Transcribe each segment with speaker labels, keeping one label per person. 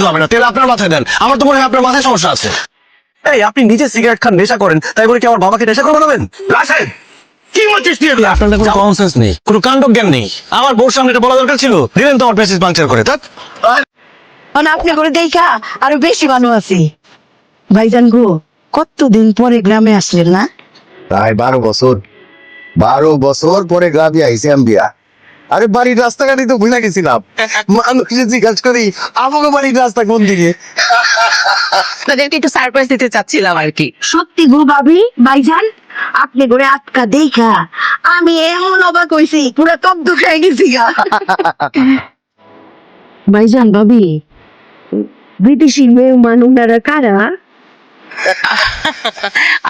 Speaker 1: হবে না, তেল আপনার মাথায় দেন। আমার তো মনে হয় আপনার মাথায় সমস্যা আছে। এই আপনি নিজে সিগারেট খান, নেশা করেন, তাই বলে কি আমার বাবাকে নেশা করে বানাবেন? রাশেদ, কি বলছিস তুই? আপনাদের কোনো কমন সেন্স নেই, কোনো কাণ্ড জ্ঞান নেই। আমার বউর সামনে এটা বলা দরকার ছিল, দিলেন তো আমার প্রেসিস পাংচার করে। তা
Speaker 2: মানে আপনি করে দেখা আরো বেশি ভালো আছি। ভাইজান গো, কতদিন পরে গ্রামে আসলেন না?
Speaker 3: প্রায় 12 বছর পরে গ্রামে আইসি আম্বিয়া। আরে বাড়ির রাস্তাঘাটই তো ভুলে গেছিলাম। মানুষকে জিজ্ঞাসা করি আমাকে বাড়ির রাস্তা কোন দিকে।
Speaker 4: তাদেরকে একটু সারপ্রাইজ দিতে চাচ্ছিলাম আর কি।
Speaker 2: সত্যি গো ভাবি, ভাইজান আপনি করে আটকা দেখা আমি এমন অবাক হইছি, পুরো তব্দ খেয়ে গেছি গা। ভাইজান ভাবি, বিদেশি মেহমান ওনারা কারা?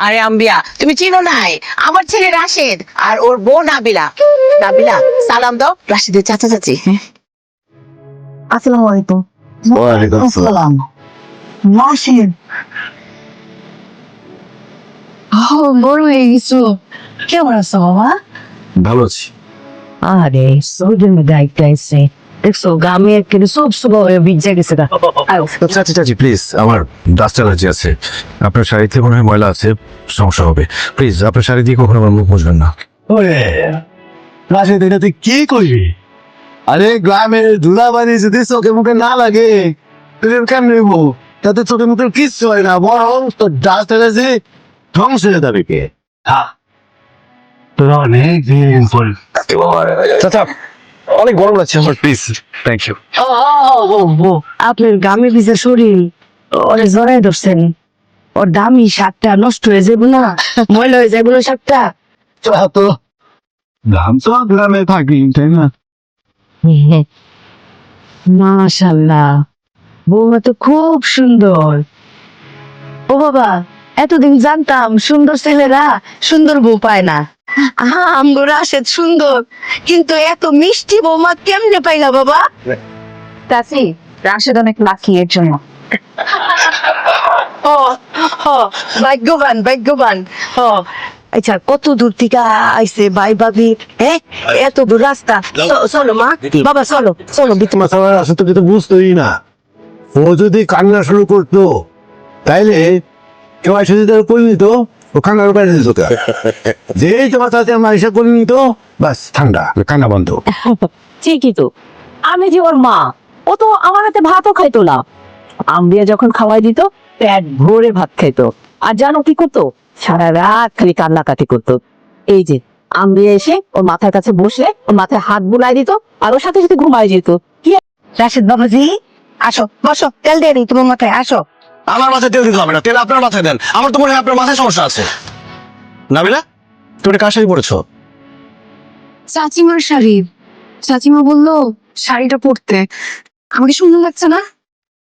Speaker 4: আরে আম্বিয়া, তুমি চিনো নাই আমার ছেলে রাশেদ আর ওর বউ নাবিলা। নাবিলা, সালাম দাও রাশেদের চাচা চাচি।
Speaker 2: আসসালামু আলাইকুম।
Speaker 3: ওয়ালাইকুম আসসালাম।
Speaker 2: রাশেদ, বড় হয়ে গেছো, কেমন আছো বাবা?
Speaker 1: ভালো আছি।
Speaker 2: আরে সোজের মধ্যে একটা এসে দেখছো গ্রামে কিন্তু সব সময় ভিজে গেছে গা।
Speaker 1: চাচি চাচি প্লিজ, আমার ডাস্ট অ্যালার্জি আছে। আপনার শাড়িতে মনে হয় ময়লা আছে, সমস্যা হবে। প্লিজ আপনার শাড়ি দিয়ে কখনো আমার মুখ মুছবেন না।
Speaker 3: ওরে রাশেদ, এটা তুই কি করবি? আরে গ্রামের ধুলাবালি যদি চোখে মুখে না লাগে তুই কেমন নেব? তাতে চোখে মুখে কিচ্ছু হয় না, বরং তোর ডাস্ট এলার্জি ধ্বংস হয়ে যাবে। কে তোর অনেক দিন পরে
Speaker 1: চাচা অনেক গরম লাগছে আমার, প্লিজ। Thank you.
Speaker 2: আপনার গ্রামে ভিজে শরীর ওরে জড়াই ধরছেন, ওর দামি শাকটা নষ্ট হয়ে যাবে না, ময়লা হয়ে যাবে না শাকটা।
Speaker 3: তো দাম তো গ্রামে থাকি, তাই না?
Speaker 2: মাশাআল্লাহ, বৌমা তো খুব সুন্দর। ও বাবা, এতদিন জানতাম সুন্দর ছেলেরা সুন্দর বউ পায় না। আমগো রাশেদ সুন্দর, কিন্তু এত মিষ্টি বৌমা কেমনে পাইলা বাবা?
Speaker 4: চাচি, রাশেদ অনেক লাকি এর জন্য।
Speaker 2: ও ও, ভাগ্যবান ভাগ্যবান। ও আচ্ছা, কত দূর থেকে আইছে ভাই ভাবি? এত দূর রাস্তা। চলো মা, বাবা চলো চলো ভিতরে।
Speaker 3: মাথার আসলে তো যেটা বুঝতোই না। ও যদি কান্না শুরু করতো তাইলে কেউ এসে যদি করে নিত, ও কান্নার বাইরে দিত। যে তোমার সাথে আমার এসে করে নিত, বাস ঠান্ডা, কান্না বন্ধ।
Speaker 5: ঠিকই তো, আমি যে ওর মা, ও তো আমার হাতে ভাতও খাইতো না। আম্বিয়া যখন খাওয়াই দিত পেট ভরে ভাত খাইতো। আর জানো কি করতো? সারা রাত খালি কান্নাকাটি করতো। এই যে আম্বিয়া এসে ওর মাথার কাছে বসে ওর মাথায় হাত বুলাই দিত, আর ওর সাথে সাথে ঘুমাই যেত। কি
Speaker 2: রাশেদ বাবাজি, আসো বসো, তেল দিয়ে দিই তোমার মাথায়, আসো।
Speaker 1: আমার মাথায় তেল দিতে হবে না, তেল আপনার মাথায় দেন। আমার তো মনে হয় আপনার মাথায় সমস্যা আছে। নাবিলা, তুমি কার শাড়ি পরেছো?
Speaker 6: চাচিমার শাড়ি। চাচিমা বললো শাড়িটা পরতে, আমাকে সুন্দর লাগছে না?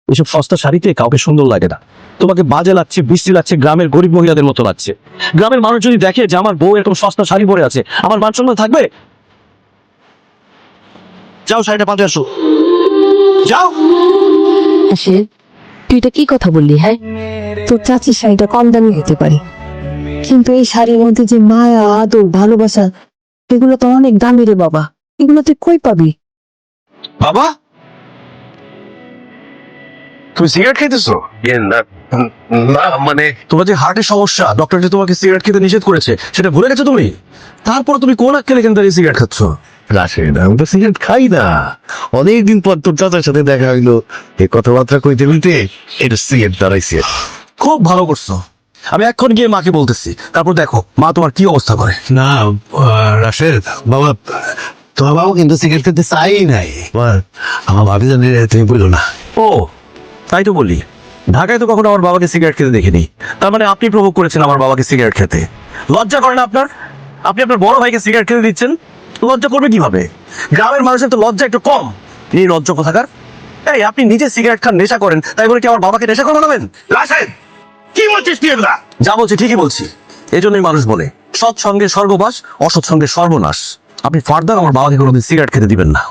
Speaker 1: এসব সস্তা শাড়িতে কাউকে সুন্দর লাগে না। তোমাকে বাজে লাগছে, বৃষ্টি লাগছে, গ্রামের গরিব মহিলাদের মতো লাগছে। গ্রামের মানুষ যদি দেখে যে আমার বউ এরকম সস্তা শাড়ি পরে আছে, আমার মান সম্মান থাকবে? যাও শাড়িটা পাল্টে আসো, যাও।
Speaker 5: রাশেদ, তুই এটা কি কথা বললি? হ্যাঁ, তোর চাচির শাড়িটা কম দামি হতে পারে, কিন্তু এই শাড়ির মধ্যে যে মায়া, আদর, ভালোবাসা, এগুলো তো অনেক দামি রে বাবা। এগুলো তুই কই পাবি?
Speaker 1: বাবা, তুমি সিগারেট খাইতেছো? না মানে তোমার যে হার্টের সমস্যা, ডক্টর যে তোমাকে সিগারেট খেতে নিষেধ করেছে, সেটা ভুলে গেছো তুমি? তারপর তুমি কোন আক্কেলে এখান থেকে সিগারেট খাচ্ছ?
Speaker 3: রাশেদ, আমি তো সিগারেট খাই না। অনেকদিন পর তোর চাচার সাথে দেখা হইলো, এই কথাবার্তা কইতে বলতে এটা সিগারেট দাঁড়াইছে।
Speaker 1: খুব ভালো করছো। আমি এখন গিয়ে মাকে বলতেছি, তারপর দেখো মা তোমার কি অবস্থা করে।
Speaker 3: না রাশেদ বাবা, তোমার বাবা কিন্তু সিগারেট খেতে চাই নাই। আমার ভাবি জানি তুমি বললো না।
Speaker 1: ও তাই তো বলি, ঢাকায় তো কখনো আমার বাবাকে সিগারেট খেতে দেখিনি। তার মানে আপনি প্রভোগ করেছেন আমার বাবাকে সিগারেট খেতে। লজ্জা করে না আপনার? আপনি আপনার বড় ভাইকে সিগারেট খেতে দিচ্ছেন, লজ্জা করবে কিভাবে? গ্রামের মানুষের তো লজ্জা একটু কম। এই লজ্জা কোথাকার। এই আপনি নিজে সিগারেট খান, নেশা করেন, তাই বলে কি আমার বাবাকে নেশা করে বানাবেন? রাশেদ, কি বলছিস তুই এগুলা? যা বলছি ঠিকই বলছি। এজন্যই মানুষ বলে সৎ সঙ্গে স্বর্গবাস, অসৎ সঙ্গে সর্বনাশ। আপনি ফার্দার আমার বাবাকে কোনোদিন সিগারেট খেতে দিবেন না।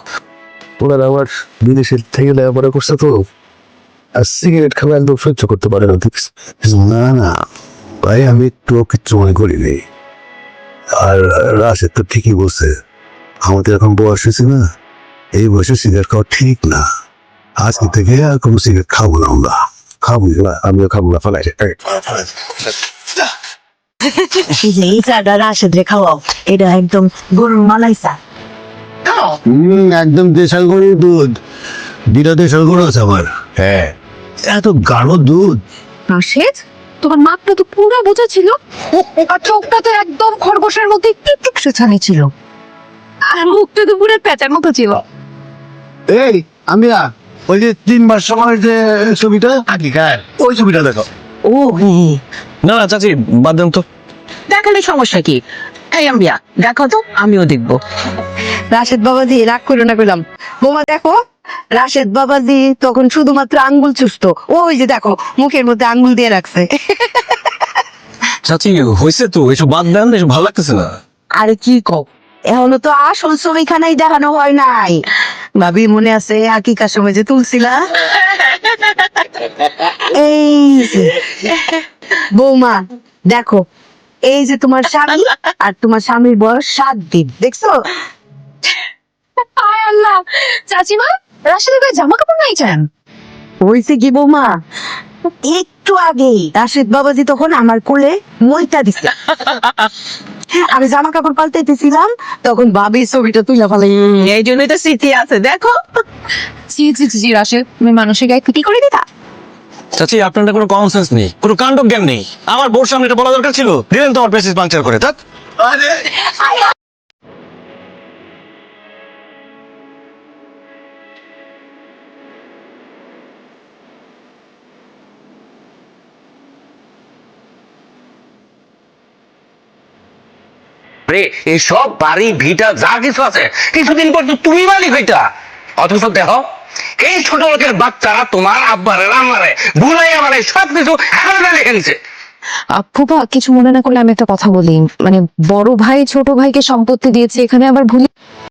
Speaker 3: ওরা আমার বিদেশের থেকে লেখাপড়া করছে তো, আর সিগারেট খাওয়া একদম সহ্য করতে পারে না। না না ভাই, আমি একটু কিচ্ছু মনে করিনি। আর রাশেদ তো ঠিকই বলছে, আমাদের এখন বয়স হয়েছে না, এই বয়সে সিগারেট খাওয়া ঠিক না। আজকে থেকে আর কোনো সিগারেট খাবো না আমরা, খাবো না, আমিও খাবো না, ফেলাই
Speaker 2: এই চাটা রাশেদ রে খাওয়াও, এটা একদম গরুর মালাই চা।
Speaker 3: একদম দেশাল গরুর দুধ, দুটা দেশাল গরু আছে আমার। হ্যাঁ, এত গাঢ় দুধ।
Speaker 6: রাশেদ, তোমার মাপটা তো পুরো বোঝা ছিল, আর চোখটা তো একদম খরগোশের মধ্যে একটু একটু ছানি ছিল, আর মুখটা তো পুরো প্যাঁচার মতো ছিল।
Speaker 3: এই আমি ওই যে 3 মাস সময় যে ছবিটা আগেকার, ওই ছবিটা দেখো।
Speaker 2: ও
Speaker 1: না না চাচি, বাদ দেন তো।
Speaker 4: দেখালে সমস্যা কি? এই আম্বিয়া দেখো তো, আমিও দেখবো।
Speaker 2: রাশেদ বাবাজি রাগ করো না কইলাম। বৌমা দেখো, রাশেদ বাবাজি তখন শুধুমাত্র আঙ্গুল চুষতো, ওই যে দেখো মুখের মধ্যে আঙ্গুল দিয়ে রাখছে।
Speaker 1: চাচি হয়েছে তো, এসব বাদ দেন, এসব ভালো লাগতেছে না।
Speaker 2: আরে কি কও, এখনো তো আসল ছবিখানাই দেখানো হয় নাই। ভাবি মনে আছে আকিকার সময় যে তুলছিলা? এই যে বৌমা দেখো, এই যে তোমার স্বামী, আর তোমার স্বামীর বয়স 7 দিন, দেখছো?
Speaker 6: আয় আল্লাহ, চাচিমা রাশেদের গায়ে জামা কাপড় নাই কেন?
Speaker 2: হয়েছে কি বৌমা, একটু আগে রাশেদ বাবাজি তখন আমার কোলে মইটা দিছে। আমি জামা কাপড় পাল্টাইতেছিলাম, তখন ভাবি ছবিটা তুলে ফেলে।
Speaker 4: এই জন্যই তো স্মৃতি আছে, দেখো।
Speaker 6: জি জি জি রাশেদ, তুমি মানুষের গায়ে পিটি করে দিতা?
Speaker 1: চাচি আপনার না কোনো কমন সেন্স নেই, কোনো কাণ্ড জ্ঞান নেই। আমার বোর সামনে এটা বলা দরকার ছিল, দিলেন তো আমার পেসিস পাংচার করে। থাক।
Speaker 7: রে এসব বাড়ি ভিটা যা কিছু আছে কিছুদিন পর তো তুমি মালিক হইতা, অথচ দেখো এই ছোট লোকের বাচ্চারা তোমার আব্বারে রান্নারে ভুলাই আমারে সবকিছু হারাতে রেখে নিছে।
Speaker 6: ফুপা কিছু মনে না করলে আমি একটা কথা বলি, মানে বড় ভাই ছোট ভাইকে সম্পত্তি দিয়েছে, এখানে আবার ভুলে